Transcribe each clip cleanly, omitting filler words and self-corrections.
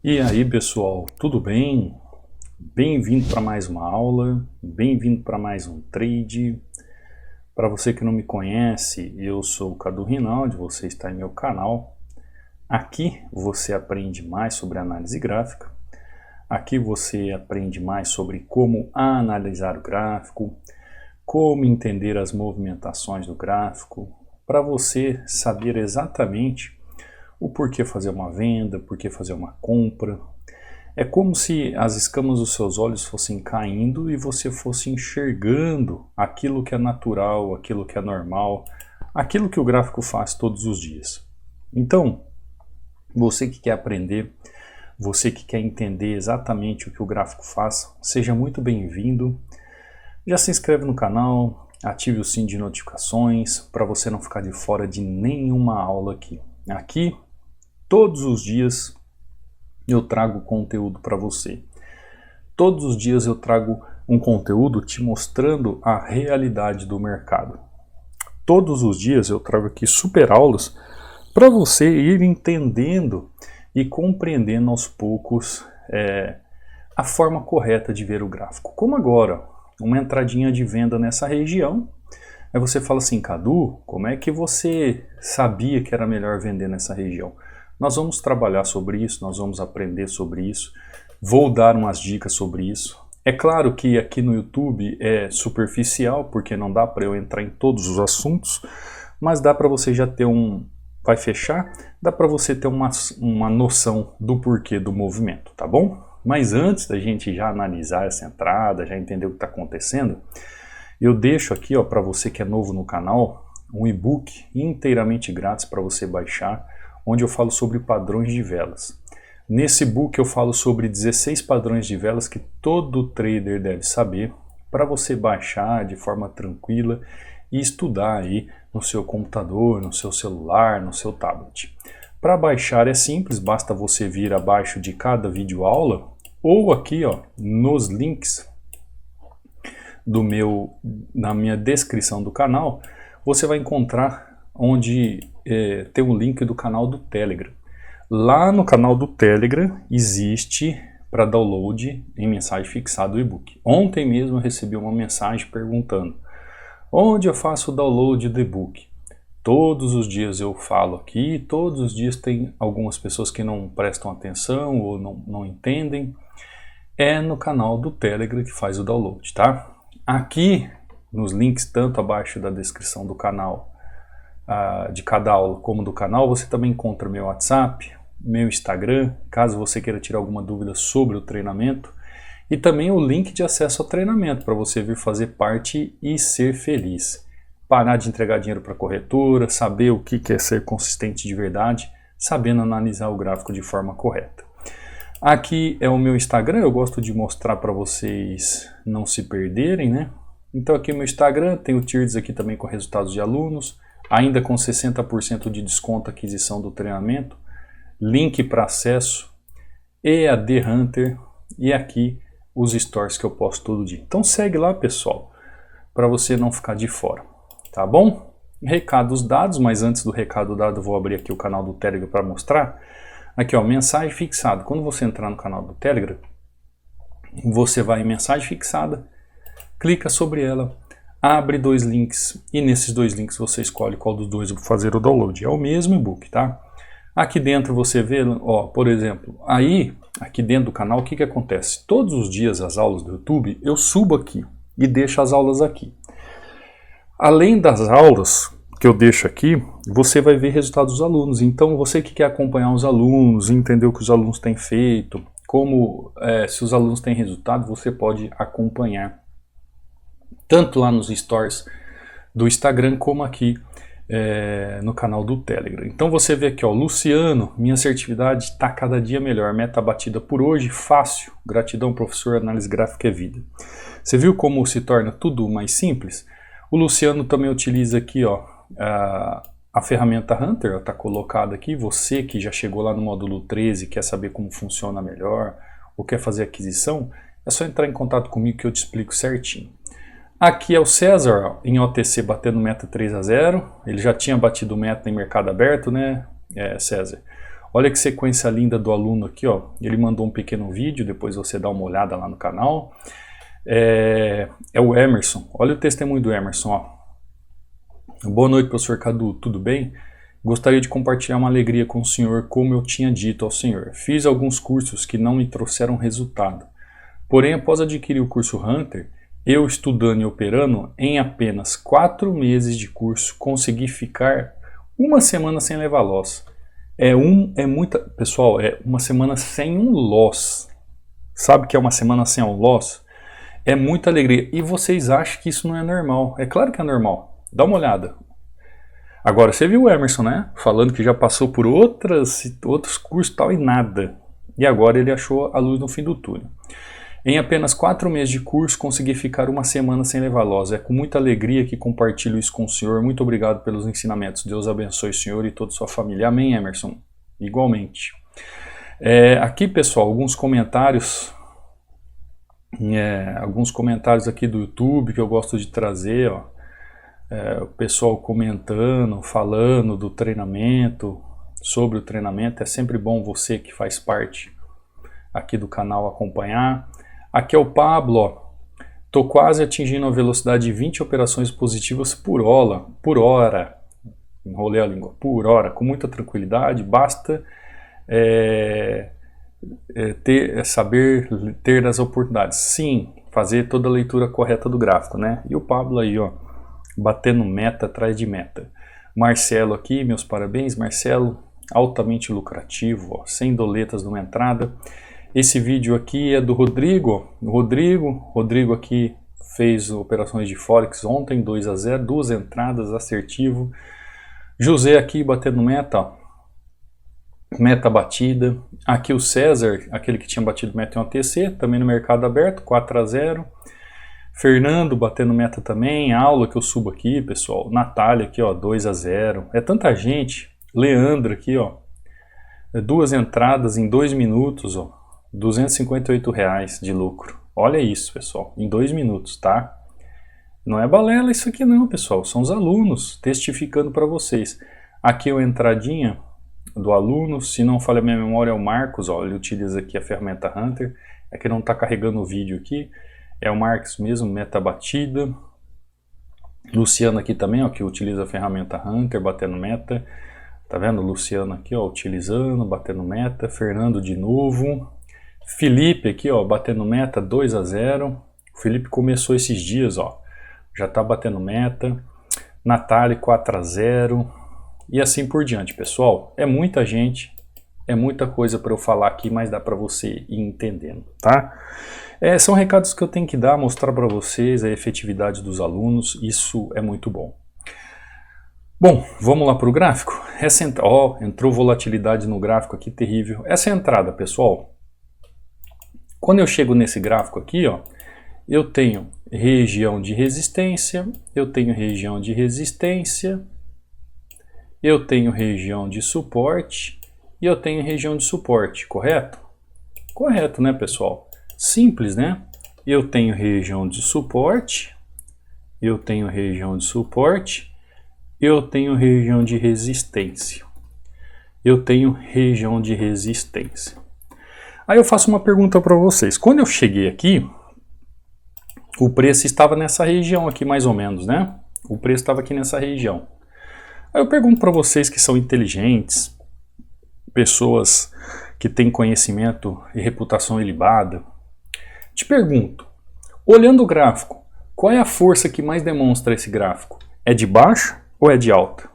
E aí pessoal, tudo bem? Bem-vindo para mais uma aula, bem-vindo para mais um trade. Para você que não me conhece, eu sou o Cadu Rinaldi, você está em meu canal. Aqui você aprende mais sobre análise gráfica, aqui você aprende mais sobre como analisar o gráfico, como entender as movimentações do gráfico, para você saber exatamente o porquê fazer uma venda, porquê fazer uma compra. É como se as escamas dos seus olhos fossem caindo e você fosse enxergando aquilo que é natural, aquilo que é normal, aquilo que o gráfico faz todos os dias. Então, você que quer aprender, você que quer entender exatamente o que o gráfico faz, seja muito bem-vindo. Já se inscreve no canal, ative o sininho de notificações para você não ficar de fora de nenhuma aula aqui. Aqui, todos os dias, eu trago conteúdo para você. Todos os dias eu trago um conteúdo te mostrando a realidade do mercado. Todos os dias eu trago aqui super aulas para você ir entendendo e compreendendo aos poucos a forma correta de ver o gráfico. Como agora, uma entradinha de venda nessa região, aí você fala assim, Cadu, como é que você sabia que era melhor vender nessa região? Nós vamos trabalhar sobre isso, nós vamos aprender sobre isso, vou dar umas dicas sobre isso. É claro que aqui no YouTube é superficial, porque não dá para eu entrar em todos os assuntos, mas dá para você já ter vai fechar, dá para você ter uma noção do porquê do movimento, tá bom? Mas antes da gente já analisar essa entrada, já entender o que está acontecendo, eu deixo aqui para você que é novo no canal, um e-book inteiramente grátis para você baixar, onde eu falo sobre padrões de velas. Nesse book eu falo sobre 16 padrões de velas que todo trader deve saber para você baixar de forma tranquila e estudar aí no seu computador, no seu celular, no seu tablet. Para baixar é simples, basta você vir abaixo de cada vídeo aula ou aqui nos links na minha descrição do canal, você vai encontrar onde tem um link do canal do Telegram. Lá no canal do Telegram existe para download em mensagem fixada o e-book. Ontem mesmo eu recebi uma mensagem perguntando onde eu faço o download do e-book. Todos os dias eu falo aqui, todos os dias tem algumas pessoas que não prestam atenção ou não entendem. É no canal do Telegram que faz o download, tá? Aqui nos links, tanto abaixo da descrição do canal, de cada aula como do canal, você também encontra meu WhatsApp, meu Instagram, caso você queira tirar alguma dúvida sobre o treinamento, e também o link de acesso ao treinamento para você vir fazer parte e ser feliz. Parar de entregar dinheiro para a corretora, saber o que é ser consistente de verdade, sabendo analisar o gráfico de forma correta. Aqui é o meu Instagram, eu gosto de mostrar para vocês não se perderem, né? Então aqui no meu Instagram tem o Tiers aqui também com resultados de alunos, ainda com 60% de desconto aquisição do treinamento, link para acesso, EAD Hunter e aqui os stories que eu posto todo dia. Então segue lá, pessoal, para você não ficar de fora, tá bom? Recados dados, mas antes do recado dado eu vou abrir aqui o canal do Telegram para mostrar. Aqui mensagem fixada, quando você entrar no canal do Telegram, você vai em mensagem fixada, clica sobre ela, abre dois links e nesses dois links você escolhe qual dos dois eu vou fazer o download. É o mesmo e-book, tá? Aqui dentro você vê, por exemplo, aqui dentro do canal o que acontece? Todos os dias as aulas do YouTube eu subo aqui e deixo as aulas aqui. Além das aulas que eu deixo aqui, você vai ver resultados dos alunos. Então você que quer acompanhar os alunos, entender o que os alunos têm feito, se os alunos têm resultado, você pode acompanhar tanto lá nos stories do Instagram como aqui no canal do Telegram. Então você vê aqui, Luciano, minha assertividade está cada dia melhor, meta batida por hoje, fácil, gratidão professor, análise gráfica é vida. Você viu como se torna tudo mais simples? O Luciano também utiliza aqui a ferramenta Hunter, está colocada aqui, você que já chegou lá no módulo 13, quer saber como funciona melhor, ou quer fazer aquisição, é só entrar em contato comigo que eu te explico certinho. Aqui é o César, em OTC batendo meta 3 a 0, ele já tinha batido meta em mercado aberto, né, César? Olha que sequência linda do aluno aqui, ó. Ele mandou um pequeno vídeo, depois você dá uma olhada lá no canal. É o Emerson. Olha o testemunho do Emerson, ó. Boa noite, professor Cadu, tudo bem? Gostaria de compartilhar uma alegria com o senhor, como eu tinha dito ao senhor. Fiz alguns cursos que não me trouxeram resultado. Porém, após adquirir o curso Hunter, eu estudando e operando, em apenas 4 meses de curso, consegui ficar uma semana sem levar loss. Pessoal, é uma semana sem um loss. Sabe o que é uma semana sem um loss? É muita alegria. E vocês acham que isso não é normal? É claro que é normal. Dá uma olhada. Agora, você viu o Emerson, né? Falando que já passou por outros cursos e tal e nada. E agora ele achou a luz no fim do túnel. Em apenas 4 meses de curso, consegui ficar uma semana sem levar loss. É com muita alegria que compartilho isso com o senhor. Muito obrigado pelos ensinamentos. Deus abençoe o senhor e toda a sua família. Amém, Emerson? Igualmente. Aqui, pessoal, alguns comentários aqui do YouTube que eu gosto de trazer, ó. O pessoal comentando, falando do treinamento, sobre o treinamento. É sempre bom você que faz parte aqui do canal acompanhar. Aqui é o Pablo, ó. Tô quase atingindo a velocidade de 20 operações positivas por hora. Enrolei a língua. Por hora, com muita tranquilidade. Basta saber ter as oportunidades. Sim, fazer toda a leitura correta do gráfico, né? E o Pablo aí, ó, batendo meta atrás de meta. Marcelo aqui, meus parabéns, Marcelo, altamente lucrativo, ó, 100 doletas numa entrada. Esse vídeo aqui é do Rodrigo. Rodrigo aqui fez operações de Forex ontem, 2-0, 2 entradas, assertivo. José aqui batendo meta, ó. Meta batida. Aqui o César, aquele que tinha batido meta em OTC, também no mercado aberto, 4-0. Fernando batendo meta também, aula que eu subo aqui, pessoal. Natália aqui, ó, 2-0. É tanta gente. Leandro aqui, ó. 2 entradas em 2 minutos, ó. R$258 de lucro. Olha isso, pessoal. Em 2 minutos, tá? Não é balela isso aqui não, pessoal. São os alunos testificando para vocês. Aqui é a entradinha do aluno. Se não falha a minha memória, é o Marcos, ó. Ele utiliza aqui a ferramenta Hunter. É que não está carregando o vídeo aqui. É o Marcos mesmo, meta batida. Luciano aqui também, ó, que utiliza a ferramenta Hunter, batendo meta. Tá vendo? Luciano aqui, ó, utilizando, batendo meta. Fernando de novo. Felipe aqui, ó, batendo meta, 2-0. O Felipe começou esses dias, ó. Já tá batendo meta. Natália, 4-0. E assim por diante, pessoal. É muita gente, é muita coisa para eu falar aqui, mas dá para você ir entendendo, tá? São recados que eu tenho que dar, mostrar para vocês a efetividade dos alunos. Isso é muito bom. Bom, vamos lá para o gráfico. Entrou volatilidade no gráfico aqui, terrível. Essa entrada, pessoal, quando eu chego nesse gráfico aqui, ó, eu tenho região de resistência, eu tenho região de resistência, eu tenho região de suporte e eu tenho região de suporte, correto? Correto, né, pessoal? Simples, né? Eu tenho região de suporte, eu tenho região de suporte, eu tenho região de resistência. Eu tenho região de resistência. Aí eu faço uma pergunta para vocês. Quando eu cheguei aqui, o preço estava nessa região aqui mais ou menos, né? O preço estava aqui nessa região. Aí eu pergunto para vocês que são inteligentes, pessoas que têm conhecimento e reputação ilibada, te pergunto, olhando o gráfico, qual é a força que mais demonstra esse gráfico? É de baixa ou é de alta?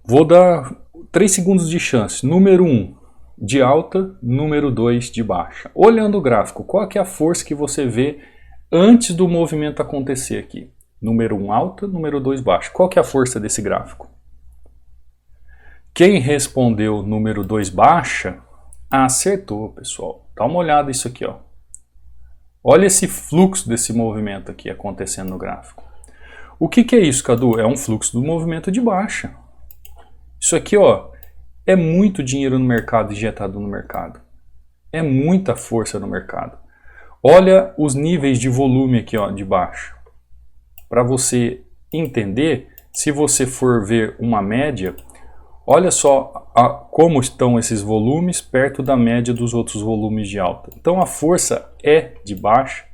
Vou dar 3 segundos de chance. Número 1, de alta. Número 2, de baixa. Olhando o gráfico, qual que é a força que você vê antes do movimento acontecer aqui? Número 1, alta. Número 2, baixa. Qual que é a força desse gráfico? Quem respondeu número 2, baixa, acertou, pessoal. Dá uma olhada nisso aqui, ó. Olha esse fluxo desse movimento aqui acontecendo no gráfico. O que é isso, Cadu? É um fluxo do movimento de baixa. Isso aqui, ó, é muito dinheiro no mercado injetado no mercado. É muita força no mercado. Olha os níveis de volume aqui, ó, de baixo. Para você entender, se você for ver uma média, Olha só como estão esses volumes perto da média dos outros volumes de alta. Então a força é de baixa.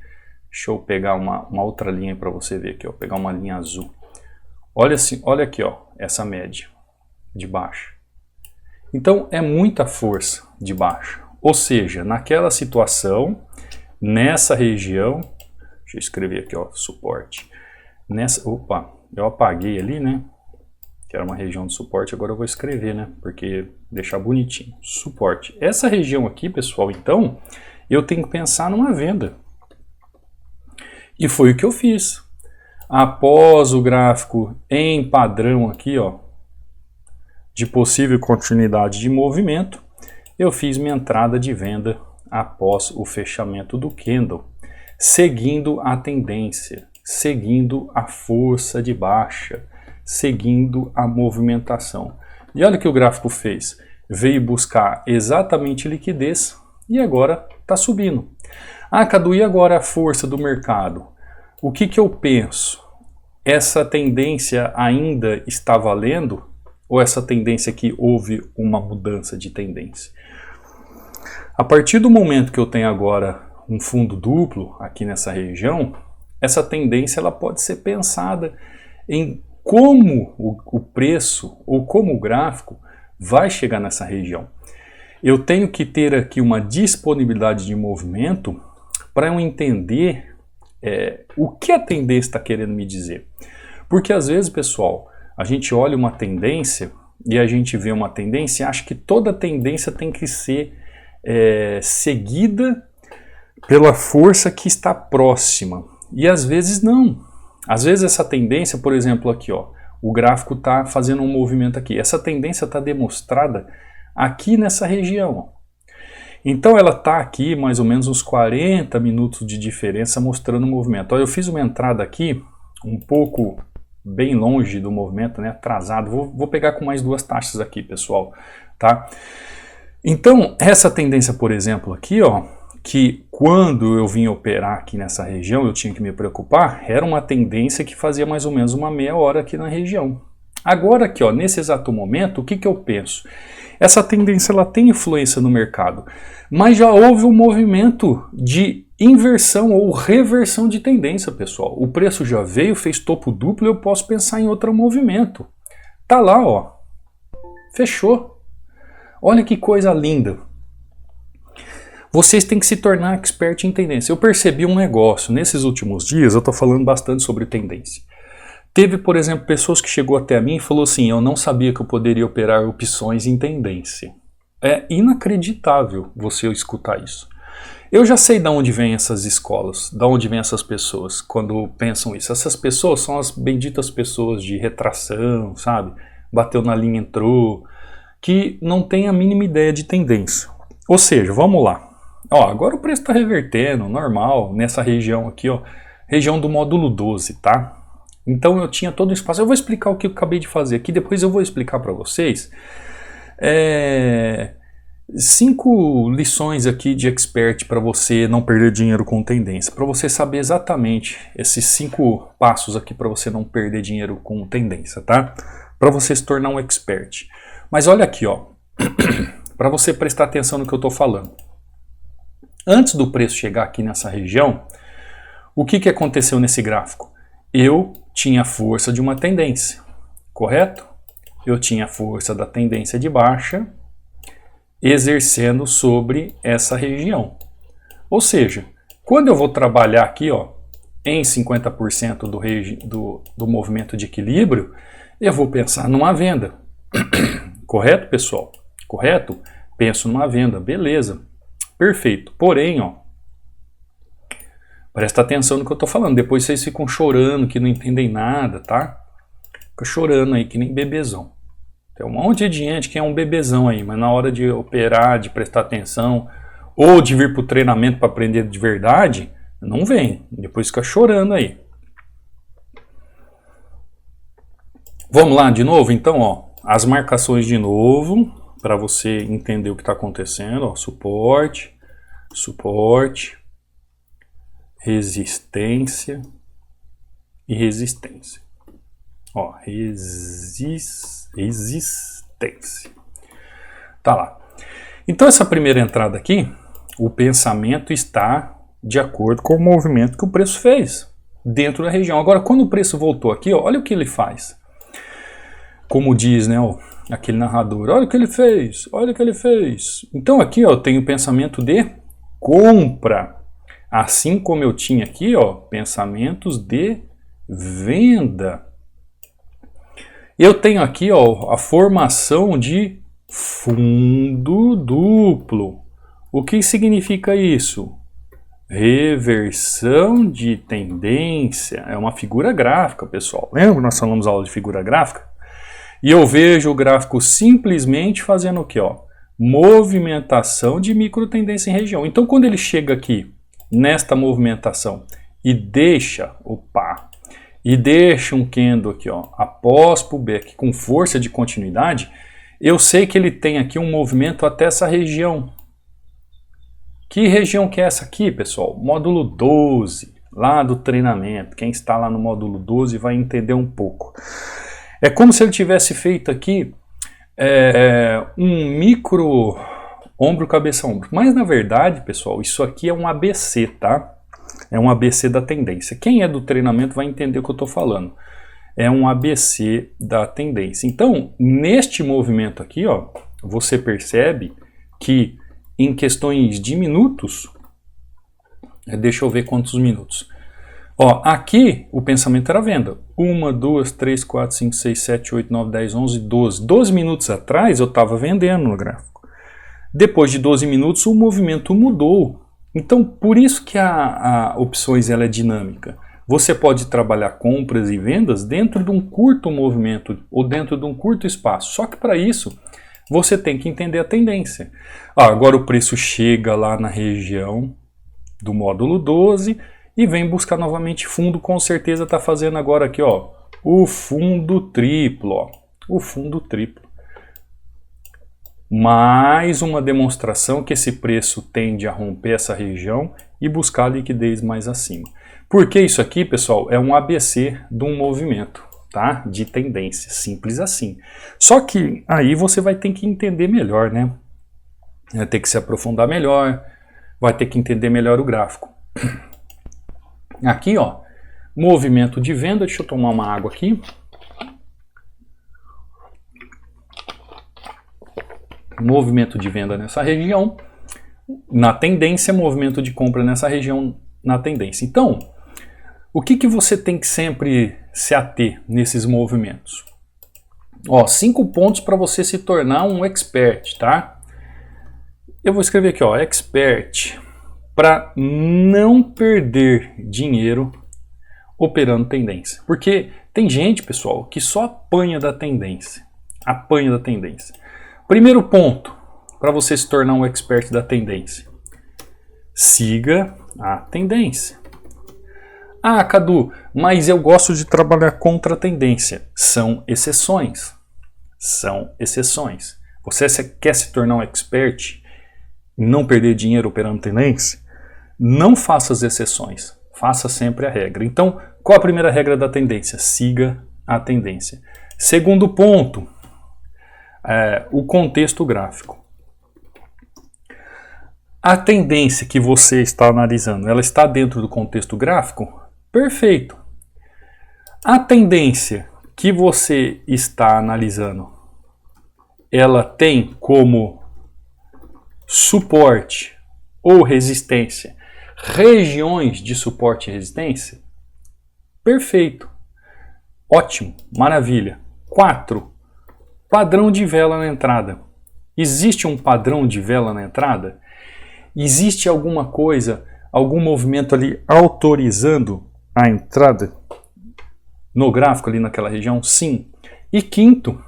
Deixa eu pegar uma outra linha para você ver aqui, ó. Pegar uma linha azul. Olha, assim, olha aqui, ó, essa média de baixa. Então é muita força de baixa. Ou seja, naquela situação, nessa região, deixa eu escrever aqui, ó, suporte. Opa, eu apaguei ali, né? Que era uma região de suporte, agora eu vou escrever, né? Porque deixar bonitinho. Suporte. Essa região aqui, pessoal, então, eu tenho que pensar numa venda. E foi o que eu fiz. Após o gráfico em padrão aqui, ó, de possível continuidade de movimento, eu fiz minha entrada de venda após o fechamento do candle, seguindo a tendência, seguindo a força de baixa, seguindo a movimentação. E olha o que o gráfico fez. Veio buscar exatamente liquidez e agora está subindo. Ah, Cadu, e agora a força do mercado? O que eu penso? Essa tendência ainda está valendo? Ou essa tendência aqui houve uma mudança de tendência? A partir do momento que eu tenho agora um fundo duplo aqui nessa região, essa tendência ela pode ser pensada em como o preço ou como o gráfico vai chegar nessa região. Eu tenho que ter aqui uma disponibilidade de movimento para eu entender o que a tendência está querendo me dizer. Porque às vezes, pessoal, a gente olha uma tendência e a gente vê uma tendência e acha que toda tendência tem que ser seguida pela força que está próxima. E às vezes não. Às vezes essa tendência, por exemplo, aqui, ó, o gráfico está fazendo um movimento aqui. Essa tendência está demonstrada aqui nessa região. Então ela está aqui mais ou menos uns 40 minutos de diferença mostrando o movimento. Ó, eu fiz uma entrada aqui um pouco bem longe do movimento, né, atrasado. Vou pegar com mais duas taxas aqui, pessoal, tá? Então essa tendência, por exemplo, aqui, ó, que quando eu vim operar aqui nessa região eu tinha que me preocupar, era uma tendência que fazia mais ou menos uma meia hora aqui na região. Agora aqui, ó, nesse exato momento, o que eu penso? Essa tendência ela tem influência no mercado, mas já houve um movimento de inversão ou reversão de tendência, pessoal. O preço já veio, fez topo duplo, eu posso pensar em outro movimento. Tá lá, ó. Fechou. Olha que coisa linda. Vocês têm que se tornar expert em tendência. Eu percebi um negócio. Nesses últimos dias eu estou falando bastante sobre tendência. Teve, por exemplo, pessoas que chegou até mim e falou assim, eu não sabia que eu poderia operar opções em tendência. É inacreditável você escutar isso. Eu já sei de onde vêm essas escolas, de onde vêm essas pessoas quando pensam isso. Essas pessoas são as benditas pessoas de retração, sabe? Bateu na linha, entrou, que não tem a mínima ideia de tendência. Ou seja, vamos lá. Ó, agora o preço está revertendo, normal, nessa região aqui, ó, região do módulo 12, tá? Então eu tinha todo o espaço. Eu vou explicar o que eu acabei de fazer aqui, depois eu vou explicar para vocês 5 lições aqui de expert para você não perder dinheiro com tendência, para você saber exatamente esses 5 passos aqui para você não perder dinheiro com tendência, tá? Para você se tornar um expert. Mas olha aqui, ó, para você prestar atenção no que eu estou falando. Antes do preço chegar aqui nessa região, o que aconteceu nesse gráfico? Eu tinha a força de uma tendência, correto? Eu tinha a força da tendência de baixa exercendo sobre essa região. Ou seja, quando eu vou trabalhar aqui, ó, em 50% do movimento de equilíbrio, eu vou pensar numa venda. Correto, pessoal? Correto? Penso numa venda, beleza. Perfeito. Porém, ó, presta atenção no que eu tô falando. Depois vocês ficam chorando, que não entendem nada, tá? Fica chorando aí, que nem bebezão. Tem um monte de gente que é um bebezão aí, mas na hora de operar, de prestar atenção, ou de vir pro treinamento para aprender de verdade, não vem. Depois fica chorando aí. Vamos lá de novo, então, ó. As marcações de novo, para você entender o que está acontecendo, ó. Suporte, suporte, resistência e resistência. Ó, resistência resistência. Tá lá. Então essa primeira entrada aqui, o pensamento está de acordo com o movimento que o preço fez dentro da região. Agora, quando o preço voltou aqui, ó, olha o que ele faz. Como diz, né, ó, aquele narrador, olha o que ele fez, olha o que ele fez. Então aqui, ó, eu tenho o pensamento de compra. Assim como eu tinha aqui, ó, pensamentos de venda. Eu tenho aqui, ó, a formação de fundo duplo. O que significa isso? Reversão de tendência. É uma figura gráfica, pessoal. Lembra que nós falamos aula de figura gráfica? E eu vejo o gráfico simplesmente fazendo o quê? Ó? Movimentação de micro tendência em região. Então, quando ele chega aqui, nesta movimentação, e deixa, um candle aqui, ó, após pullback com força de continuidade, eu sei que ele tem aqui um movimento até essa região. Que região que é essa aqui, pessoal? Módulo 12, lá do treinamento. Quem está lá no módulo 12 vai entender um pouco. É como se ele tivesse feito aqui um micro ombro, cabeça, ombro. Mas na verdade, pessoal, isso aqui é um ABC, tá? É um ABC da tendência. Quem é do treinamento vai entender o que eu estou falando. É um ABC da tendência. Então, neste movimento aqui, ó, você percebe que em questões de minutos, deixa eu ver quantos minutos. Ó, aqui o pensamento era venda. 1, 2, 3, 4, 5, 6, 7, 8, 9, 10, 11, 12. 12 minutos atrás eu estava vendendo no gráfico. Depois de 12 minutos o movimento mudou. Então, por isso que a opções ela é dinâmica. Você pode trabalhar compras e vendas dentro de um curto movimento ou dentro de um curto espaço. Só que para isso você tem que entender a tendência. Agora o preço chega lá na região do módulo 12 e vem buscar novamente fundo. Com certeza está fazendo agora aqui, ó, o fundo triplo. Ó, o fundo triplo. Mais uma demonstração que esse preço tende a romper essa região e buscar liquidez mais acima. Porque isso aqui, pessoal, é um ABC de um movimento, tá? De tendência, simples assim. Só que aí você vai ter que entender melhor, né? Vai ter que se aprofundar melhor, vai ter que entender melhor o gráfico. Aqui, ó, movimento de venda. Deixa eu tomar uma água aqui. Movimento de venda nessa região, na tendência, movimento de compra nessa região, na tendência. Então, o que você tem que sempre se ater nesses movimentos? Ó, 5 pontos para você se tornar um expert, tá? Eu vou escrever aqui, ó, expert, para não perder dinheiro operando tendência. Porque tem gente, pessoal, que só apanha da tendência. Apanha da tendência. Primeiro ponto para você se tornar um expert da tendência. Siga a tendência. Ah, Cadu, mas eu gosto de trabalhar contra a tendência. São exceções. São exceções. Você quer se tornar um expert e não perder dinheiro operando tendência? Não faça as exceções. Faça sempre a regra. Então, qual a primeira regra da tendência? Siga a tendência. Segundo ponto, o contexto gráfico. A tendência que você está analisando, ela está dentro do contexto gráfico? Perfeito. A tendência que você está analisando, ela tem como suporte ou resistência regiões de suporte e resistência? Perfeito. Ótimo, maravilha. 4. Padrão de vela na entrada. Existe um padrão de vela na entrada? Existe alguma coisa, algum movimento ali autorizando a entrada no gráfico ali naquela região? Sim. E 5,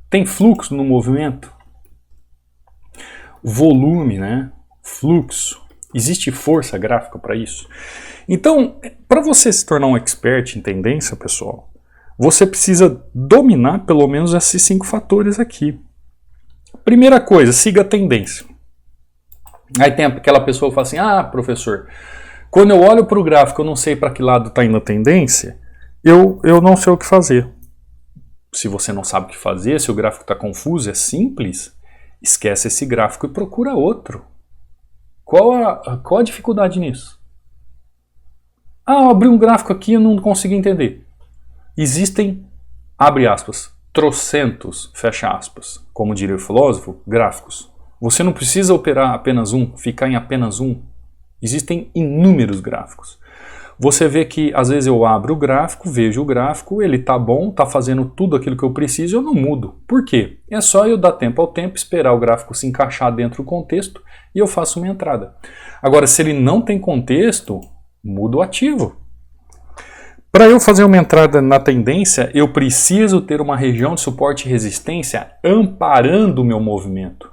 tem fluxo no movimento? Volume, né? Fluxo. Existe força gráfica para isso? Então, para você se tornar um expert em tendência, pessoal, você precisa dominar pelo menos esses 5 fatores aqui. Primeira coisa, siga a tendência. Aí tem aquela pessoa que fala assim, ah, professor, quando eu olho para o gráfico eu não sei para que lado está indo a tendência, eu não sei o que fazer. se você não sabe o que fazer, se o gráfico está confuso, é simples, esquece esse gráfico e procura outro. Qual a dificuldade nisso? Ah, eu abri um gráfico aqui e eu não consegui entender. Existem, abre aspas, trocentos, fecha aspas, como diria o filósofo, gráficos. Você não precisa operar apenas um, ficar em apenas um. Existem inúmeros gráficos. Você vê que às vezes eu abro o gráfico, vejo o gráfico, ele tá bom, tá fazendo tudo aquilo que eu preciso e eu não mudo. Por quê? É só eu dar tempo ao tempo, esperar o gráfico se encaixar dentro do contexto e eu faço uma entrada. Agora, se ele não tem contexto, mudo o ativo. Para eu fazer uma entrada na tendência, eu preciso ter uma região de suporte e resistência amparando o meu movimento.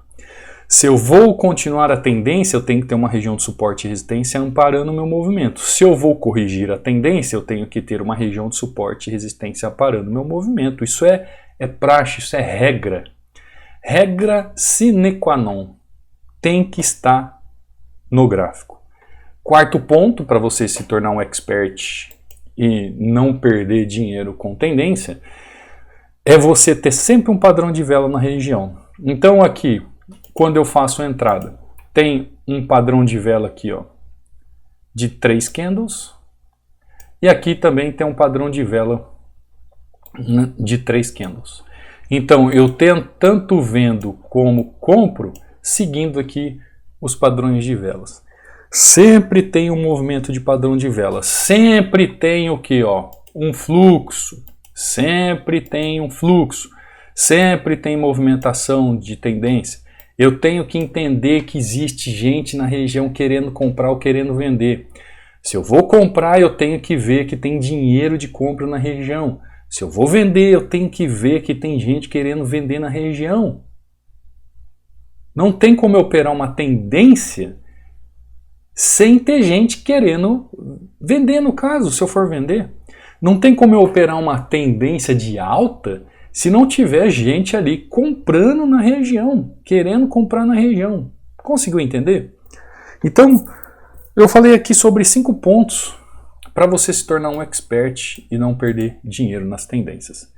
Se eu vou continuar a tendência, eu tenho que ter uma região de suporte e resistência amparando o meu movimento. Se eu vou corrigir a tendência, eu tenho que ter uma região de suporte e resistência amparando o meu movimento. Isso é praxe, isso é regra. Regra sine qua non. Tem que estar no gráfico. Quarto ponto para você se tornar um expert e não perder dinheiro com tendência é você ter sempre um padrão de vela na região. Então aqui, quando eu faço a entrada, tem um padrão de vela aqui, ó, de 3 candles. E aqui também tem um padrão de vela de 3 candles. Então eu tanto vendo como compro, seguindo aqui os padrões de velas. Sempre tem um movimento de padrão de vela. Sempre tem o que, ó, um fluxo. Sempre tem um fluxo. Sempre tem movimentação de tendência. Eu tenho que entender que existe gente na região querendo comprar ou querendo vender. Se eu vou comprar, eu tenho que ver que tem dinheiro de compra na região. Se eu vou vender, eu tenho que ver que tem gente querendo vender na região. Não tem como eu operar uma tendência sem ter gente querendo vender, no caso, se eu for vender. Não tem como eu operar uma tendência de alta se não tiver gente ali comprando na região, querendo comprar na região. Conseguiu entender? Então, eu falei aqui sobre 5 pontos para você se tornar um expert e não perder dinheiro nas tendências.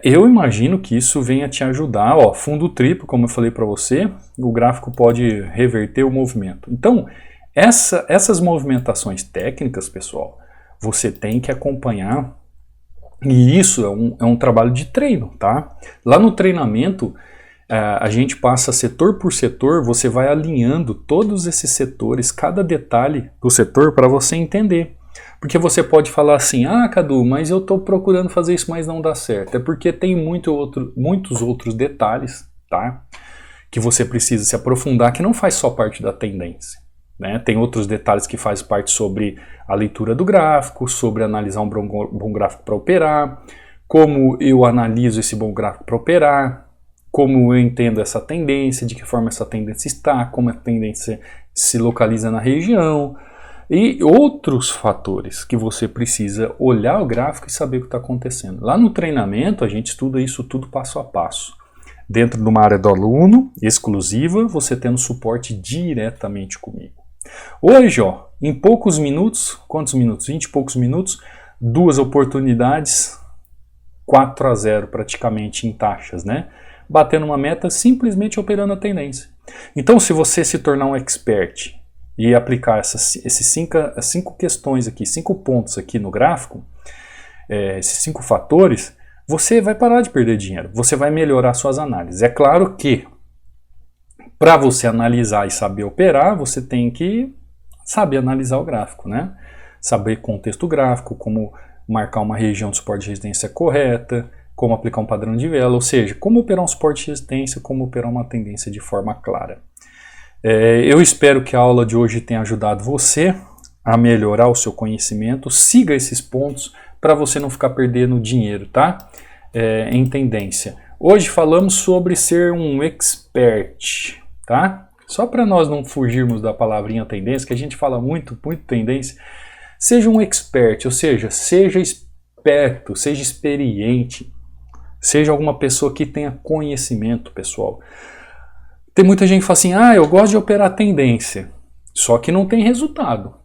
Eu imagino que isso venha te ajudar. Ó, fundo triplo, como eu falei para você, o gráfico pode reverter o movimento. Então, essas movimentações técnicas, pessoal, você tem que acompanhar. E isso é um trabalho de treino, tá? Lá no treinamento, a gente passa setor por setor, você vai alinhando todos esses setores, cada detalhe do setor para você entender. Porque você pode falar assim, ah, Cadu, mas eu estou procurando fazer isso, mas não dá certo. É porque tem muitos outros detalhes, tá? Que você precisa se aprofundar, que não faz só parte da tendência. Né? Tem outros detalhes que fazem parte sobre a leitura do gráfico, sobre analisar um bom gráfico para operar, como eu analiso esse bom gráfico para operar, como eu entendo essa tendência, de que forma essa tendência está, como a tendência se localiza na região, e outros fatores que você precisa olhar o gráfico e saber o que está acontecendo. Lá no treinamento a gente estuda isso tudo passo a passo. Dentro de uma área do aluno, exclusiva, você tendo suporte diretamente comigo. Hoje, ó, em poucos minutos, quantos minutos? 20 e poucos minutos, 2 oportunidades, 4-0 praticamente em taxas, né? Batendo uma meta, simplesmente operando a tendência. Então, se você se tornar um expert e aplicar esses 5 questões aqui, 5 pontos aqui no gráfico, esses 5 fatores, você vai parar de perder dinheiro, você vai melhorar suas análises. É claro que para você analisar e saber operar, você tem que saber analisar o gráfico, né? Saber contexto gráfico, como marcar uma região de suporte e resistência correta, como aplicar um padrão de vela, ou seja, como operar um suporte e resistência, como operar uma tendência de forma clara. Eu espero que a aula de hoje tenha ajudado você a melhorar o seu conhecimento. Siga esses pontos para você não ficar perdendo dinheiro, tá? Em tendência. Hoje falamos sobre ser um expert, tá? Só para nós não fugirmos da palavrinha tendência, que a gente fala muito tendência. Seja um expert, ou seja, seja esperto, seja experiente, seja alguma pessoa que tenha conhecimento, pessoal. Tem muita gente que fala assim, eu gosto de operar tendência, só que não tem resultado.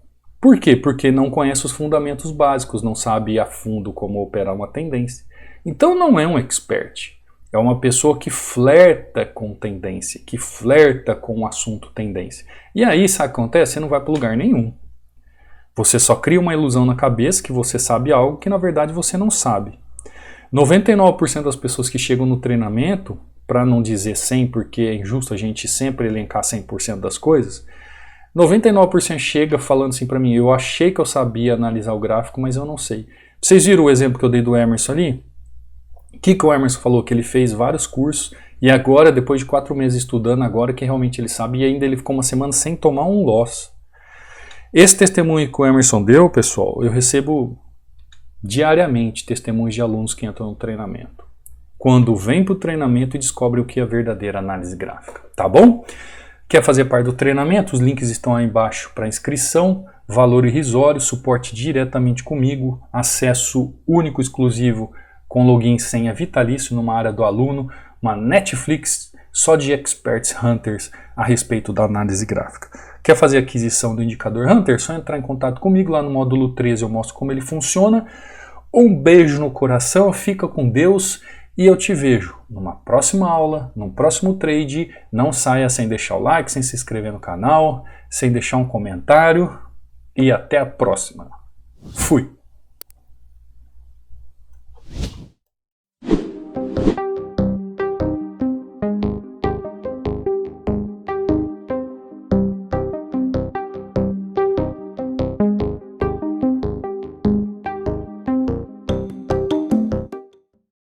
Por quê? Porque não conhece os fundamentos básicos, não sabe a fundo como operar uma tendência. Então não é um expert, é uma pessoa que flerta com tendência, que flerta com o assunto tendência. E aí, sabe o que acontece? Você não vai para lugar nenhum. Você só cria uma ilusão na cabeça que você sabe algo que na verdade você não sabe. 99% das pessoas que chegam no treinamento, para não dizer 100%, porque é injusto a gente sempre elencar 100% das coisas, 99% chega falando assim para mim, eu achei que eu sabia analisar o gráfico, mas eu não sei. Vocês viram o exemplo que eu dei do Emerson ali? O que o Emerson falou? Que ele fez vários cursos e agora, depois de 4 meses estudando, agora que realmente ele sabe, e ainda ele ficou uma semana sem tomar um loss. Esse testemunho que o Emerson deu, pessoal, eu recebo diariamente testemunhos de alunos que entram no treinamento. Quando vem para o treinamento e descobre o que é a verdadeira análise gráfica, tá bom? Quer fazer parte do treinamento? Os links estão aí embaixo para inscrição, valor irrisório, suporte diretamente comigo, acesso único, exclusivo, com login e senha vitalício numa área do aluno, uma Netflix só de experts hunters a respeito da análise gráfica. Quer fazer aquisição do indicador Hunter? É só entrar em contato comigo, lá no módulo 13 eu mostro como ele funciona. Um beijo no coração, fica com Deus e eu te vejo numa próxima aula, num próximo trade. Não saia sem deixar o like, sem se inscrever no canal, sem deixar um comentário e até a próxima. Fui!